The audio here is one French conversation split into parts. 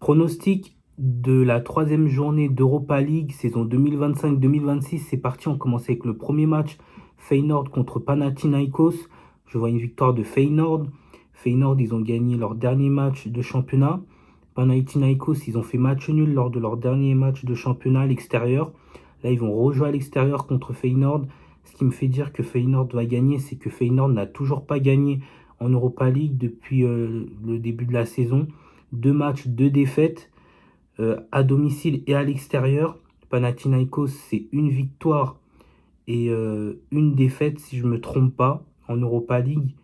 Pronostic de la troisième journée d'Europa League, saison 2025-2026, c'est parti. On commence avec le premier match, Feyenoord contre Panathinaikos. Je vois une victoire de Feyenoord. Feyenoord, ils ont gagné leur dernier match de championnat. Panathinaikos, ils ont fait match nul lors de leur dernier match de championnat à l'extérieur. Là, ils vont rejouer à l'extérieur contre Feyenoord. Ce qui me fait dire que Feyenoord va gagner, c'est que Feyenoord n'a toujours pas gagné en Europa League depuis le début de la saison. 2 matchs, 2 défaites à domicile et à l'extérieur. Panathinaikos, c'est une victoire et une défaite, si je ne me trompe pas, en Europa League.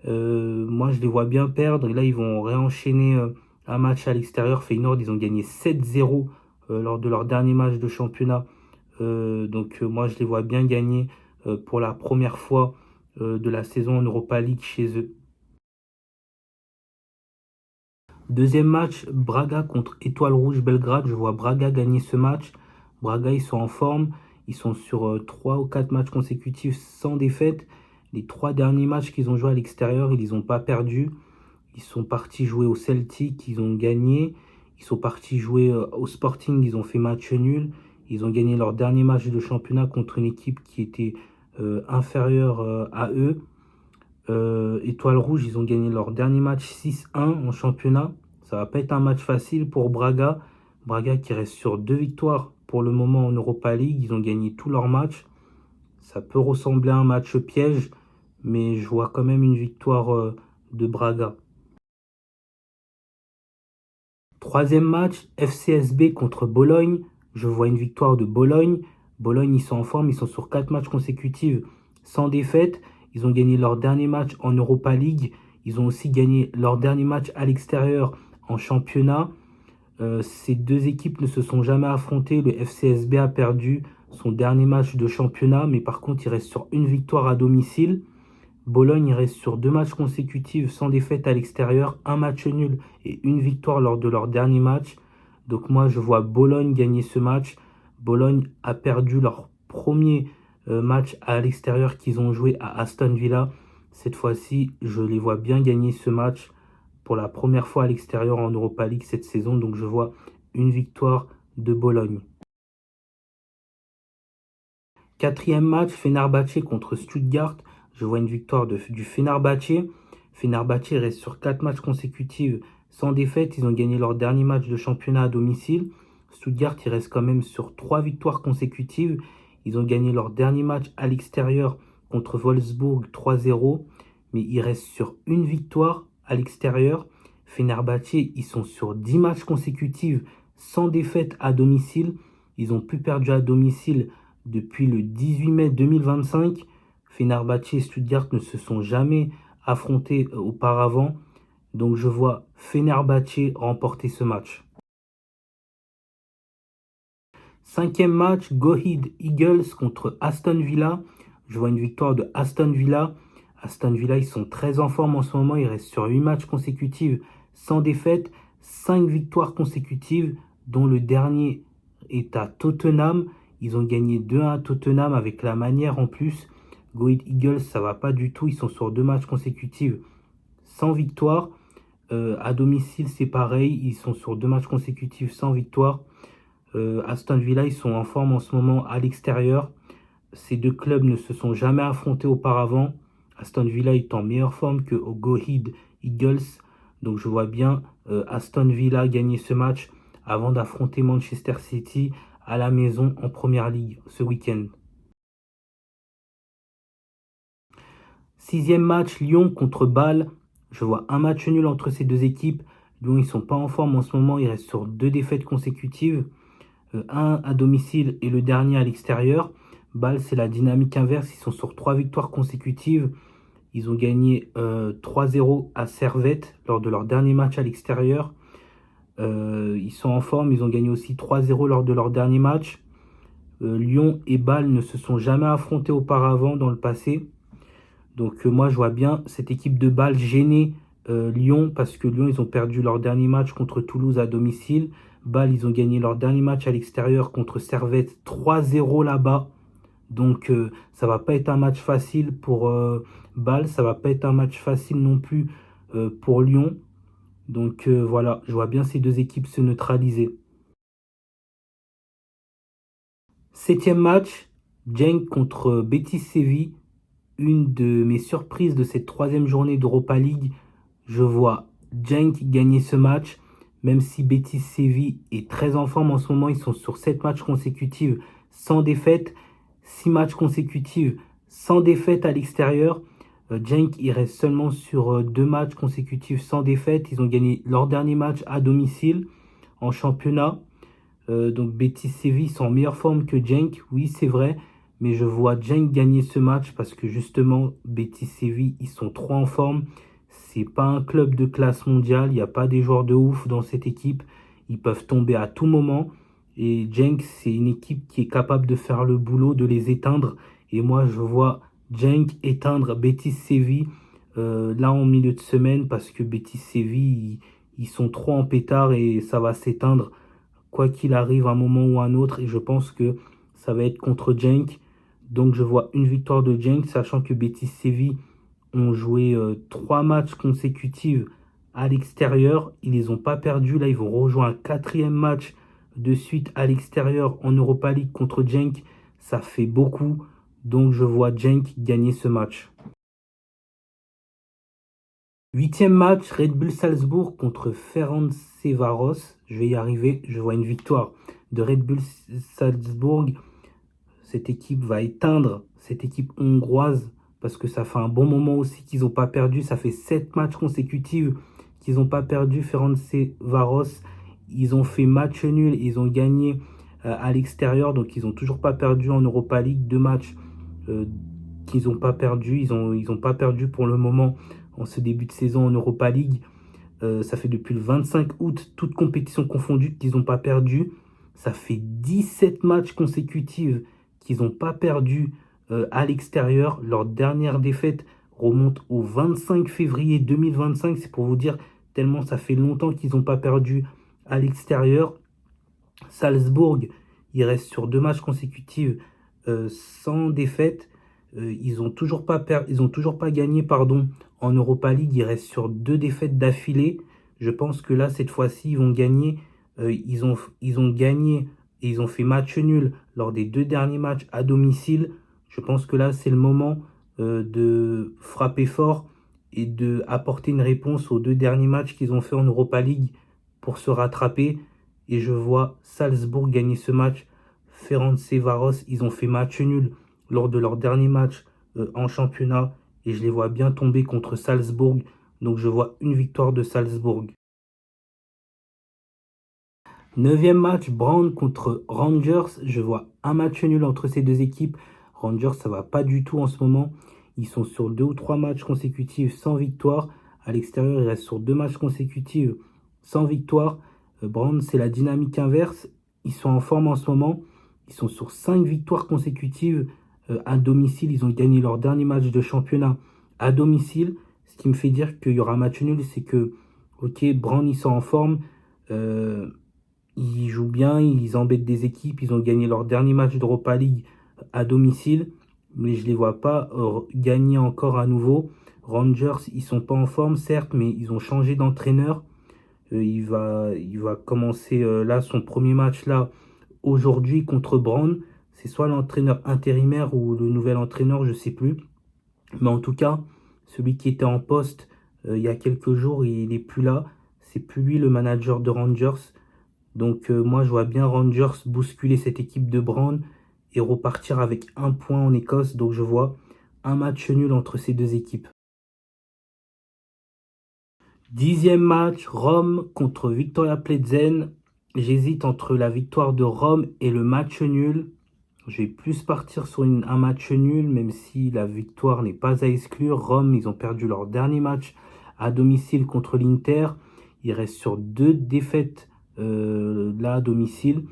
Moi, je les vois bien perdre. Et là, ils vont réenchaîner un match à l'extérieur. Feyenoord, ils ont gagné 7-0 lors de leur dernier match de championnat. Donc, moi, je les vois bien gagner pour la première fois de la saison en Europa League chez eux. Deuxième match, Braga contre Étoile Rouge Belgrade. Je vois Braga gagner ce match. Braga, ils sont en forme. Ils sont sur 3 ou 4 matchs consécutifs sans défaite. Les 3 derniers matchs qu'ils ont joués à l'extérieur, ils les ont pas perdus. Ils sont partis jouer au Celtic, ils ont gagné. Ils sont partis jouer au Sporting, ils ont fait match nul. Ils ont gagné leur dernier match de championnat contre une équipe qui était inférieure à eux. Étoile Rouge, ils ont gagné leur dernier match 6-1 en championnat. Ça va pas être un match facile pour Braga. Braga qui reste sur 2 victoires pour le moment en Europa League. Ils ont gagné tous leurs matchs. Ça peut ressembler à un match piège, mais je vois quand même une victoire de Braga. Troisième match, FCSB contre Bologne. Je vois une victoire de Bologne. Bologne, ils sont en forme, ils sont sur 4 matchs consécutifs sans défaite. Ils ont gagné leur dernier match en Europa League. Ils ont aussi gagné leur dernier match à l'extérieur en championnat. Ces deux équipes ne se sont jamais affrontées. Le FCSB a perdu son dernier match de championnat, mais par contre, il reste sur une victoire à domicile. Bologne reste sur 2 matchs consécutifs sans défaite à l'extérieur, un match nul et une victoire lors de leur dernier match. Donc moi, je vois Bologne gagner ce match. Bologne a perdu leur premier match à l'extérieur qu'ils ont joué à Aston Villa. Cette fois-ci, je les vois bien gagner ce match pour la première fois à l'extérieur en Europa League cette saison. Donc je vois une victoire de Bologne. Quatrième match, Fenerbahçe contre Stuttgart. Je vois une victoire du Fenerbahçe. Fenerbahçe reste sur 4 matchs consécutifs sans défaite. Ils ont gagné leur dernier match de championnat à domicile. Stuttgart, il reste quand même sur 3 victoires consécutives. Ils ont gagné leur dernier match à l'extérieur contre Wolfsburg 3-0. Mais ils restent sur une victoire à l'extérieur. Fenerbahçe, ils sont sur 10 matchs consécutifs sans défaite à domicile. Ils ont plus perdu à domicile depuis le 18 mai 2025. Fenerbahçe et Stuttgart ne se sont jamais affrontés auparavant. Donc je vois Fenerbahçe remporter ce match. Cinquième match, Go Ahead Eagles contre Aston Villa. Je vois une victoire de Aston Villa. Aston Villa, ils sont très en forme en ce moment. Ils restent sur 8 matchs consécutifs sans défaite. 5 victoires consécutives, dont le dernier est à Tottenham. Ils ont gagné 2-1 à Tottenham avec la manière en plus. Go Ahead Eagles, ça va pas du tout. Ils sont sur 2 matchs consécutifs sans victoire. À domicile, c'est pareil. Ils sont sur 2 matchs consécutifs sans victoire. Aston Villa, ils sont en forme en ce moment à l'extérieur. Ces deux clubs ne se sont jamais affrontés auparavant. Aston Villa est en meilleure forme que au Go Ahead Eagles. Donc je vois bien Aston Villa gagner ce match avant d'affronter Manchester City à la maison en Première Ligue ce week-end. Sixième match, Lyon contre Bâle. Je vois un match nul entre ces deux équipes. Lyon, ils sont pas en forme en ce moment. Ils restent sur 2 défaites consécutives. Un à domicile et le dernier à l'extérieur. Bâle, c'est la dynamique inverse. Ils sont sur 3 victoires consécutives. Ils ont gagné 3-0 à Servette lors de leur dernier match à l'extérieur. Ils sont en forme. Ils ont gagné aussi 3-0 lors de leur dernier match. Lyon et Bâle ne se sont jamais affrontés auparavant dans le passé. Donc moi, je vois bien cette équipe de Bâle gêner Lyon parce que Lyon, ils ont perdu leur dernier match contre Toulouse à domicile. Bâle, ils ont gagné leur dernier match à l'extérieur contre Servette 3-0 là-bas. Donc ça va pas être un match facile pour Bâle. Ça va pas être un match facile non plus pour Lyon. Donc voilà, je vois bien ces deux équipes se neutraliser. Septième match, Genk contre Betis Séville. Une de mes surprises de cette troisième journée d'Europa League. Je vois Genk gagner ce match, même si Betis Séville est très en forme en ce moment. Ils sont sur 7 matchs consécutifs sans défaite, 6 matchs consécutifs sans défaite à l'extérieur. Genk, il reste seulement sur 2 matchs consécutifs sans défaite. Ils ont gagné leur dernier match à domicile en championnat. Donc Betis Séville sont en meilleure forme que Genk, oui c'est vrai, mais je vois Genk gagner ce match parce que justement Betis Séville ils sont trop en forme. C'est pas un club de classe mondiale, il n'y a pas des joueurs de ouf dans cette équipe, ils peuvent tomber à tout moment. Et Genk c'est une équipe qui est capable de faire le boulot, de les éteindre. Et moi je vois Genk éteindre Betis Séville là en milieu de semaine parce que Betis Séville ils sont trop en pétard et ça va s'éteindre quoi qu'il arrive à un moment ou à un autre. Et je pense que ça va être contre Genk. Donc je vois une victoire de Genk, sachant que Betis Séville ont joué 3 matchs consécutifs à l'extérieur. Ils les ont pas perdus. Là, ils vont rejoindre un quatrième match de suite à l'extérieur en Europa League contre Genk. Ça fait beaucoup. Donc je vois Genk gagner ce match. Huitième match, Red Bull Salzbourg contre Ferencváros. Je vais y arriver. Je vois une victoire de Red Bull Salzbourg. Cette équipe va éteindre cette équipe hongroise parce que ça fait un bon moment aussi qu'ils n'ont pas perdu. Ça fait 7 matchs consécutifs qu'ils n'ont pas perdu. Ferencváros, ils ont fait match nul. Ils ont gagné à l'extérieur. Donc ils n'ont toujours pas perdu en Europa League. 2 matchs euh, qu'ils n'ont pas perdu. Ils ont pas perdu pour le moment en ce début de saison en Europa League. Ça fait depuis le 25 août, toutes compétitions confondues, qu'ils n'ont pas perdu. Ça fait 17 matchs consécutifs qu'ils n'ont pas perdu à l'extérieur. Leur dernière défaite remonte au 25 février 2025. C'est pour vous dire tellement ça fait longtemps qu'ils n'ont pas perdu à l'extérieur. Salzbourg, il reste sur 2 matchs consécutifs sans défaite. Ils ont toujours pas gagné pardon, en Europa League. Ils restent sur 2 défaites d'affilée. Je pense que là, cette fois-ci, ils vont gagner. Ils ont gagné et ils ont fait match nul lors des 2 derniers matchs à domicile. Je pense que là, c'est le moment de frapper fort et de apporter une réponse aux 2 derniers matchs qu'ils ont fait en Europa League pour se rattraper. Et je vois Salzbourg gagner ce match. Ferencváros, ils ont fait match nul lors de leur dernier match en championnat. Et je les vois bien tomber contre Salzbourg. Donc je vois une victoire de Salzbourg. Neuvième match, Brann contre Rangers. Je vois un match nul entre ces deux équipes. Rangers, ça va pas du tout en ce moment. Ils sont sur 2 ou 3 matchs consécutifs sans victoire. À l'extérieur, ils restent sur 2 matchs consécutifs sans victoire. Brann, c'est la dynamique inverse. Ils sont en forme en ce moment. Ils sont sur 5 victoires consécutives à domicile. Ils ont gagné leur dernier match de championnat à domicile. Ce qui me fait dire qu'il y aura un match nul, c'est que, ok, Brann, ils sont en forme. Euh, Ils jouent bien, ils embêtent des équipes. Ils ont gagné leur dernier match d'Europa League à domicile, mais je ne les vois pas gagner encore à nouveau. Rangers, ils sont pas en forme, certes, mais ils ont changé d'entraîneur. Il va commencer là son premier match là aujourd'hui contre Brann. C'est soit l'entraîneur intérimaire ou le nouvel entraîneur, je sais plus. Mais en tout cas, celui qui était en poste il y a quelques jours, il n'est plus là. C'est plus lui le manager de Rangers. Donc moi, je vois bien Rangers bousculer cette équipe de Brann et repartir avec un point en Écosse. Donc je vois un match nul entre ces deux équipes. Dixième match, Rome contre Victoria Plzen. J'hésite entre la victoire de Rome et le match nul. Je vais plus partir sur un match nul, même si la victoire n'est pas à exclure. Rome, ils ont perdu leur dernier match à domicile contre l'Inter. Ils restent sur 2 défaites là à domicile.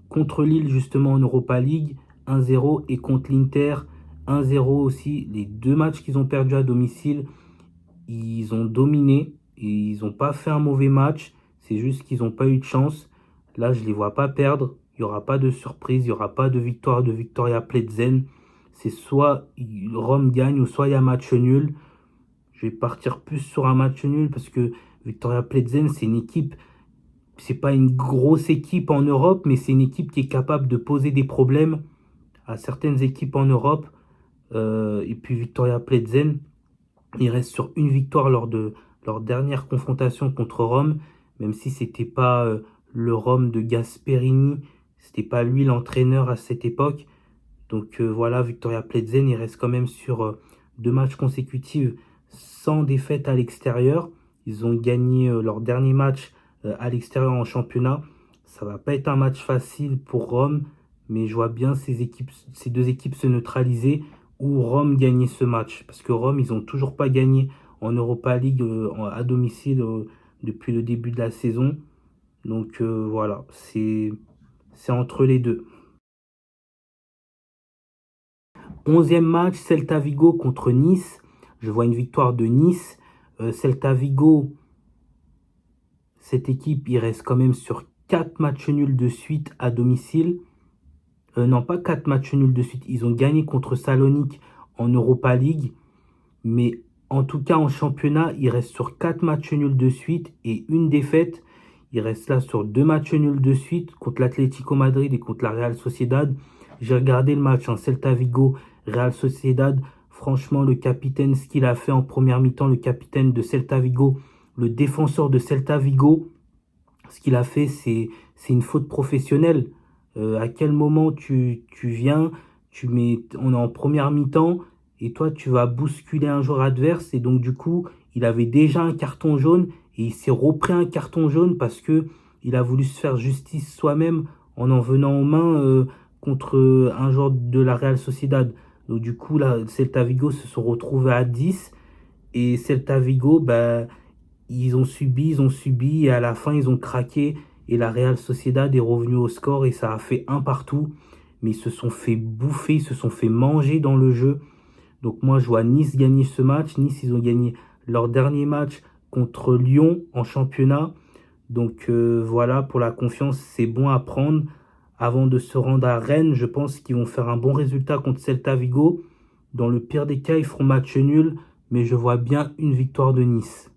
Contre Lille, justement, en Europa League, 1-0. Et contre l'Inter, 1-0 aussi. Les 2 matchs qu'ils ont perdus à domicile, ils ont dominé. Et ils n'ont pas fait un mauvais match. C'est juste qu'ils n'ont pas eu de chance. Là, je ne les vois pas perdre. Il n'y aura pas de surprise. Il n'y aura pas de victoire de Victoria Plzen. C'est soit Rome gagne ou soit il y a match nul. Je vais partir plus sur un match nul parce que Viktoria Plzeň, c'est pas une grosse équipe en Europe, mais c'est une équipe qui est capable de poser des problèmes à certaines équipes en Europe. Et puis Viktoria Plzeň, il reste sur une victoire lors de leur dernière confrontation contre Rome, même si c'était pas le Rome de Gasperini, c'était pas lui l'entraîneur à cette époque. Donc voilà, Viktoria Plzeň, il reste quand même sur 2 matchs consécutifs sans défaite à l'extérieur. Ils ont gagné leur dernier match à l'extérieur en championnat. Ça va pas être un match facile pour Rome, mais je vois bien ces deux équipes se neutraliser ou Rome gagner ce match. Parce que Rome, ils ont toujours pas gagné en Europa League à domicile depuis le début de la saison. Donc voilà, c'est entre les deux. 11e match, Celta Vigo contre Nice. Je vois une victoire de Nice. Celta Vigo, cette équipe, il reste quand même sur 4 matchs nuls de suite à domicile. Non, pas 4 matchs nuls de suite. Ils ont gagné contre Salonique en Europa League. Mais en tout cas, en championnat, il reste sur 4 matchs nuls de suite et une défaite. Il reste là sur 2 matchs nuls de suite contre l'Atlético Madrid et contre la Real Sociedad. J'ai regardé le match en Celta Vigo, Real Sociedad. Franchement, le capitaine, ce qu'il a fait en première mi-temps, le capitaine de Celta Vigo, le défenseur de Celta Vigo, ce qu'il a fait, c'est une faute professionnelle. À quel moment tu viens, on est en première mi-temps, et toi, tu vas bousculer un joueur adverse. Et donc, du coup, il avait déjà un carton jaune et il s'est repris un carton jaune parce que il a voulu se faire justice soi-même en venant en main contre un joueur de la Real Sociedad. Donc, du coup, là, Celta Vigo se sont retrouvés à 10 et Celta Vigo, bah, ils ont subi et à la fin, ils ont craqué et la Real Sociedad est revenue au score et ça a fait un partout. Mais ils se sont fait bouffer, ils se sont fait manger dans le jeu. Donc moi, je vois Nice gagner ce match. Nice, ils ont gagné leur dernier match contre Lyon en championnat. Donc voilà, pour la confiance, c'est bon à prendre. Avant de se rendre à Rennes, je pense qu'ils vont faire un bon résultat contre Celta Vigo. Dans le pire des cas, ils feront match nul, mais je vois bien une victoire de Nice.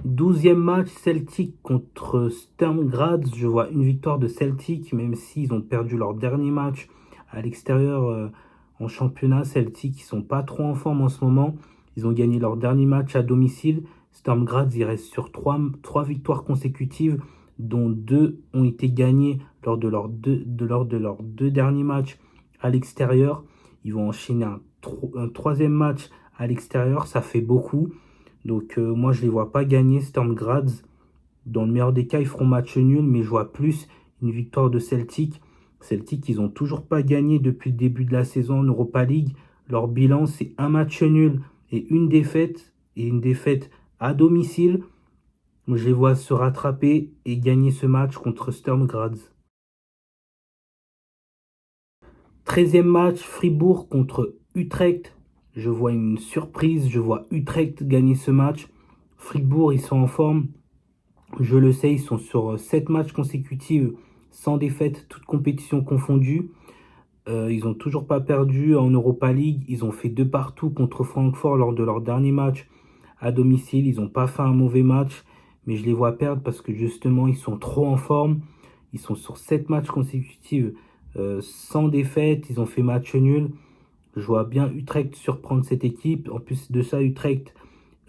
12e match, Celtic contre Sturm Graz. Je vois une victoire de Celtic, même s'ils ont perdu leur dernier match à l'extérieur en championnat. Celtic, ils sont pas trop en forme en ce moment. Ils ont gagné leur dernier match à domicile. Sturm Graz, ils restent sur 3 victoires consécutives, dont 2 ont été gagnées lors de leurs 2 derniers matchs à l'extérieur. Ils vont enchaîner un troisième match à l'extérieur, ça fait beaucoup. Donc moi, je ne les vois pas gagner, Sturm Graz. Dans le meilleur des cas, ils feront match nul, mais je vois plus une victoire de Celtic. Celtic, ils n'ont toujours pas gagné depuis le début de la saison en Europa League. Leur bilan, c'est un match nul et une défaite à domicile. Moi, je les vois se rattraper et gagner ce match contre Sturm Graz. 13e match, Fribourg contre Utrecht. Je vois une surprise, je vois Utrecht gagner ce match. Fribourg, ils sont en forme. Je le sais, ils sont sur 7 matchs consécutifs sans défaite, toutes compétitions confondues. Ils n'ont toujours pas perdu en Europa League. Ils ont fait 2 partout contre Francfort lors de leur dernier match à domicile. Ils n'ont pas fait un mauvais match, mais je les vois perdre parce que justement, ils sont trop en forme. Ils sont sur 7 matchs consécutifs sans défaite. Ils ont fait match nul. Je vois bien Utrecht surprendre cette équipe. En plus de ça, Utrecht,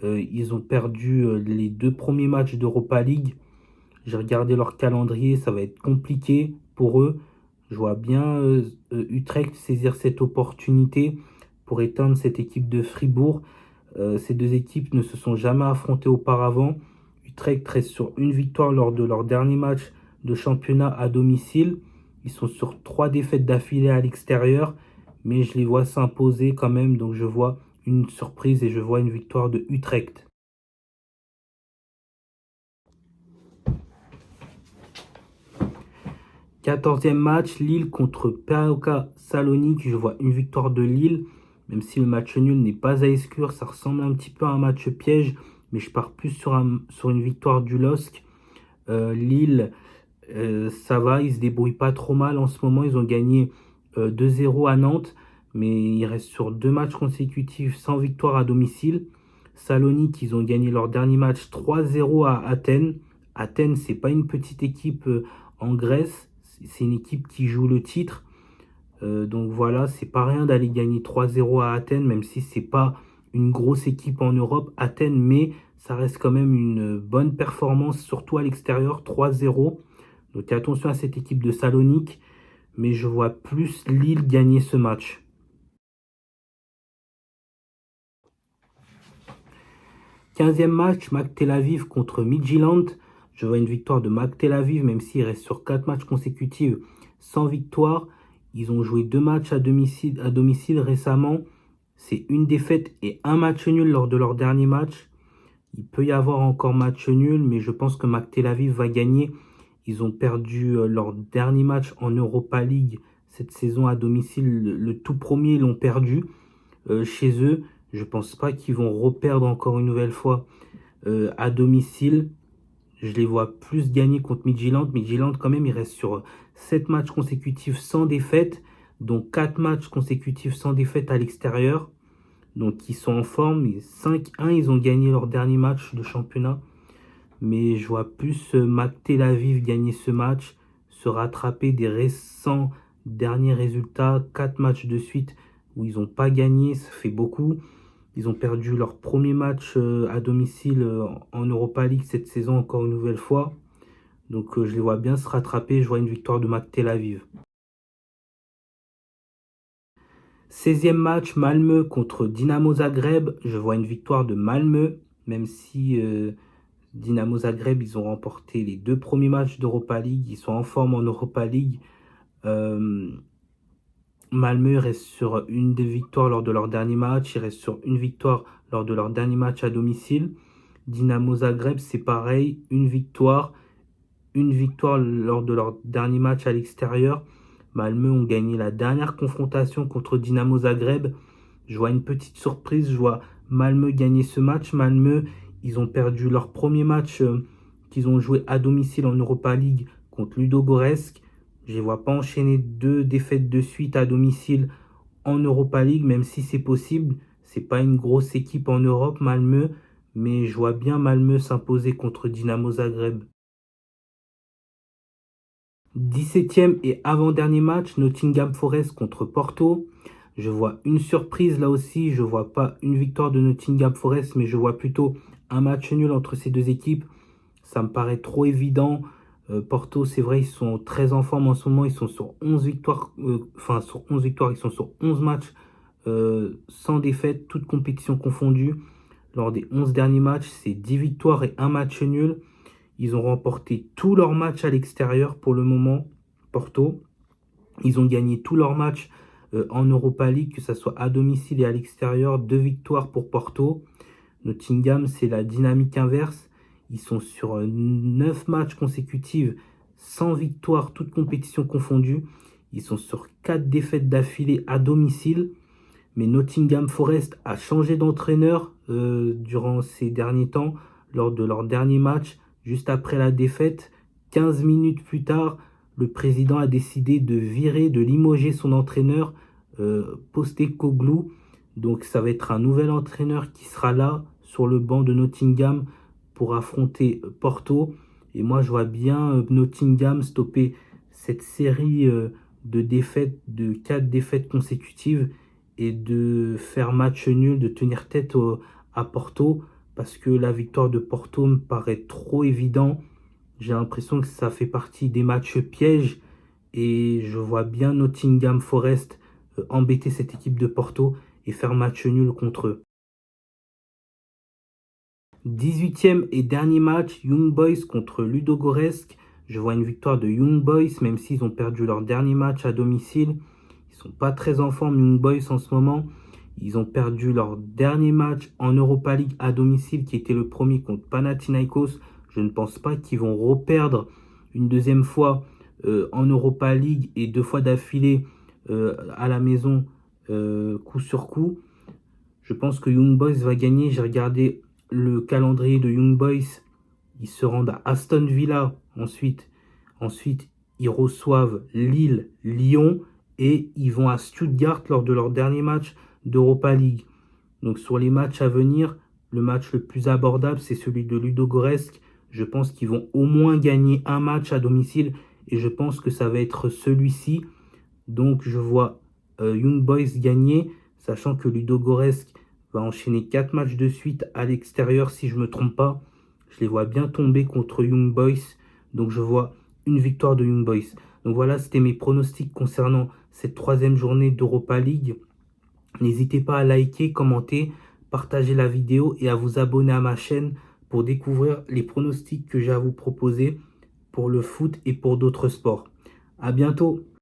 ils ont perdu les 2 premiers matchs d'Europa League. J'ai regardé leur calendrier, ça va être compliqué pour eux. Je vois bien Utrecht saisir cette opportunité pour éteindre cette équipe de Fribourg. Ces 2 équipes ne se sont jamais affrontées auparavant. Utrecht reste sur une victoire lors de leur dernier match de championnat à domicile. Ils sont sur 3 défaites d'affilée à l'extérieur, mais je les vois s'imposer quand même. Donc je vois une surprise et je vois une victoire de Utrecht. 14e match, Lille contre PAOK Salonique. Je vois une victoire de Lille, même si le match nul n'est pas à exclure. Ça ressemble un petit peu à un match piège, mais je pars plus sur une victoire du LOSC. Lille, ça va, ils se débrouillent pas trop mal en ce moment. Ils ont gagné 2-0 à Nantes, mais ils restent sur 2 matchs consécutifs sans victoire à domicile. Salonique, ils ont gagné leur dernier match 3-0 à Athènes. Athènes, c'est pas une petite équipe en Grèce, c'est une équipe qui joue le titre. Donc voilà, c'est pas rien d'aller gagner 3-0 à Athènes, même si c'est pas une grosse équipe en Europe, Athènes, mais ça reste quand même une bonne performance, surtout à l'extérieur, 3-0. Donc attention à cette équipe de Salonique, mais je vois plus Lille gagner ce match. 15e match, Maccabi Tel Aviv contre Midtjylland. Je vois une victoire de Maccabi Tel Aviv, même s'ils restent sur 4 matchs consécutifs sans victoire. Ils ont joué 2 matchs à domicile récemment. C'est une défaite et un match nul lors de leur dernier match. Il peut y avoir encore match nul, mais je pense que Maccabi Tel Aviv va gagner. Ils ont perdu leur dernier match en Europa League cette saison à domicile. Le tout premier, ils l'ont perdu chez eux. Je pense pas qu'ils vont reperdre encore une nouvelle fois à domicile. Je les vois plus gagner contre Midtjylland. Midtjylland, quand même, il reste sur 7 matchs consécutifs sans défaite, dont 4 matchs consécutifs sans défaite à l'extérieur. Donc, ils sont en forme. 5-1, ils ont gagné leur dernier match de championnat. Mais je vois plus Maccabi Tel Aviv gagner ce match, se rattraper des récents derniers résultats. 4 matchs de suite où ils n'ont pas gagné, ça fait beaucoup. Ils ont perdu leur premier match à domicile en Europa League cette saison, encore une nouvelle fois. Donc je les vois bien se rattraper. Je vois une victoire de Maccabi Tel Aviv. 16e match, Malmö contre Dynamo Zagreb. Je vois une victoire de Malmö, même si Dynamo Zagreb, ils ont remporté les 2 premiers matchs d'Europa League. Ils sont en forme en Europa League. Malmö reste sur une des victoires lors de leur dernier match. Ils restent sur une victoire lors de leur dernier match à domicile. Dynamo Zagreb, c'est pareil. Une victoire lors de leur dernier match à l'extérieur. Malmö ont gagné la dernière confrontation contre Dynamo Zagreb. Je vois une petite surprise. Je vois Malmö gagner ce match. Malmö, ils ont perdu leur premier match qu'ils ont joué à domicile en Europa League contre Ludogorets. Je ne les vois pas enchaîner 2 défaites de suite à domicile en Europa League, même si c'est possible. C'est pas une grosse équipe en Europe, Malmö, mais je vois bien Malmö s'imposer contre Dynamo Zagreb. 17e et avant-dernier match, Nottingham Forest contre Porto. Je vois une surprise là aussi. Je vois pas une victoire de Nottingham Forest, mais je vois plutôt un match nul entre ces deux équipes. Ça me paraît trop évident. Porto, c'est vrai, ils sont très en forme en ce moment. Ils sont sur 11 victoires. Sur 11 victoires, ils sont sur 11 matchs sans défaite, toutes compétitions confondues. Lors des 11 derniers matchs, c'est 10 victoires et un match nul. Ils ont remporté tous leurs matchs à l'extérieur pour le moment, Porto. Ils ont gagné tous leurs matchs en Europa League, que ce soit à domicile et à l'extérieur. 2 victoires pour Porto. Nottingham, c'est la dynamique inverse. Ils sont sur 9 matchs consécutifs sans victoire, toutes compétitions confondues. Ils sont sur 4 défaites d'affilée à domicile. Mais Nottingham Forest a changé d'entraîneur durant ces derniers temps, lors de leur dernier match, juste après la défaite. 15 minutes plus tard, le président a décidé de virer, de limoger son entraîneur, Postecoglou. Donc ça va être un nouvel entraîneur qui sera là sur le banc de Nottingham pour affronter Porto. Et moi, je vois bien Nottingham stopper cette série de défaites, de 4 défaites consécutives et de faire match nul, de tenir tête à Porto, parce que la victoire de Porto me paraît trop évident. J'ai l'impression que ça fait partie des matchs pièges et je vois bien Nottingham Forest embêter cette équipe de Porto et faire match nul contre eux. 18e et dernier match, Young Boys contre Ludogorets. Je vois une victoire de Young Boys, même s'ils ont perdu leur dernier match à domicile. Ils sont pas très en forme, Young Boys, en ce moment. Ils ont perdu leur dernier match en Europa League à domicile, qui était le premier contre Panathinaikos. Je ne pense pas qu'ils vont reperdre une deuxième fois en Europa League et 2 fois d'affilée à la maison, coup sur coup. Je pense que Young Boys va gagner. J'ai regardé le calendrier de Young Boys. Ils se rendent à Aston Villa ensuite. Ensuite, ils reçoivent Lille, Lyon et ils vont à Stuttgart lors de leur dernier match d'Europa League. Donc sur les matchs à venir, Le match le plus abordable, c'est celui de Ludogorets. Je pense qu'ils vont au moins gagner un match à domicile et je pense que ça va être celui-ci. Donc je vois Young Boys gagner, sachant que Ludogorets va enchaîner 4 matchs de suite à l'extérieur si je ne me trompe pas. Je les vois bien tomber contre Young Boys. Donc je vois une victoire de Young Boys. Donc voilà, c'était mes pronostics concernant cette troisième journée d'Europa League. N'hésitez pas à liker, commenter, partager la vidéo et à vous abonner à ma chaîne pour découvrir les pronostics que j'ai à vous proposer pour le foot et pour d'autres sports. À bientôt!